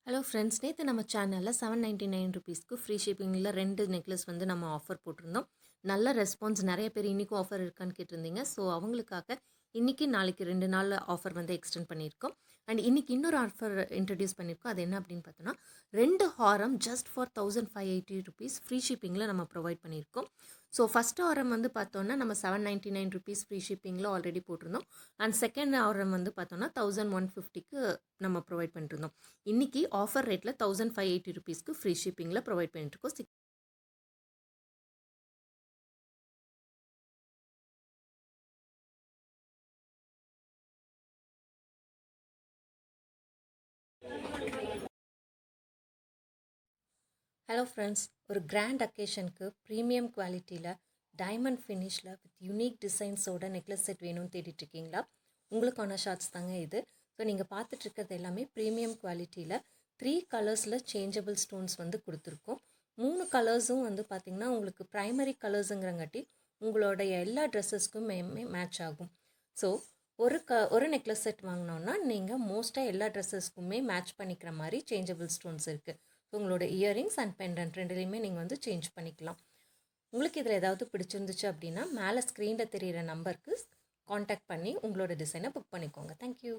Hello friends, நேற்று நம்ம சேனலில் ₹799க்கு ஃப்ரீ ஷிப்பிங்கில் 2 நெக்லஸ் வந்து நம்ம ஆஃபர் போட்டிருந்தோம். நல்ல ரெஸ்பான்ஸ், நிறைய பேர் இன்றைக்கும் ஆஃபர் இருக்கான்னு கேட்டிருந்தீங்க. ஸோ அவங்களுக்காக இன்றைக்கி நாளைக்கு 2 நாள் ஆஃபர் வந்து எக்ஸ்டெண்ட் பண்ணியிருக்கோம். அண்ட் இன்றைக்கி இன்னொரு ஆஃபர் இன்ட்ரடியூஸ் பண்ணியிருக்கோம். அது என்ன அப்படின்னு பார்த்தோன்னா, 2 ஹாரம் ஜஸ்ட் ஃபார் ₹1580 ஃப்ரீ ஷிப்பிங்கில் நம்ம ப்ரொவைட் பண்ணியிருக்கோம். ஸோ ஃபஸ்ட் ஹாரம் வந்து பார்த்தோன்னா நம்ம ₹799 ஃப்ரீ ஷிப்பிங்கில் ஆல்ரெடி போட்டிருந்தோம். அண்ட் செகண்ட் ஹாரம் வந்து பார்த்தோன்னா 1150க்கு நம்ம ப்ரொவைட் பண்ணிருந்தோம். இன்றைக்கி ஆஃபர் ரேட்டில் ₹1580க்கு ஃப்ரீ ஷிப்பிங்கில் ப்ரொவைட் பண்ணிட்டுருக்கோம். ஹலோ ஃப்ரெண்ட்ஸ், ஒரு கிராண்ட் அக்கேஷனுக்கு ப்ரீமியம் குவாலிட்டியில் டைமண்ட் ஃபினிஷில் வித் யூனிக் டிசைன்ஸோட நெக்லஸ் செட் வேணும்னு தேடிட்டுருக்கீங்களா? உங்களுக்கான ஷார்ட்ஸ் தாங்க இது. ஸோ நீங்கள் பார்த்துட்ருக்கிறது எல்லாமே ப்ரீமியம் குவாலிட்டியில் 3 கலர்ஸில் சேஞ்சபிள் ஸ்டோன்ஸ் வந்து கொடுத்துருக்கோம். 3 கலர்ஸும் வந்து பார்த்திங்கன்னா உங்களுக்கு ப்ரைமரி கலர்ஸுங்கிறங்காட்டி உங்களோட எல்லா ட்ரெஸ்ஸஸ்க்குமே மேட்ச் ஆகும். ஸோ ஒரு நெக்லஸ் செட் வாங்கினோன்னா நீங்கள் மோஸ்ட்டாக எல்லா ட்ரெஸ்ஸஸ்க்குமே மேட்ச் பண்ணிக்கிற மாதிரி சேஞ்சபிள் ஸ்டோன்ஸ் இருக்குது. ஸோ உங்களோட இயரிங்ஸ் அண்ட் பெண்டன்ட் ரெண்டுலேயுமே நீங்கள் வந்து சேஞ்ச் பண்ணிக்கலாம். உங்களுக்கு இதில் ஏதாவது பிடிச்சிருந்துச்சு அப்படின்னா மேலே ஸ்க்ரீனில் தெரிகிற நம்பருக்கு காண்டாக்ட் பண்ணி உங்களோட டிசைனை புக் பண்ணிக்கோங்க. தேங்க்யூ.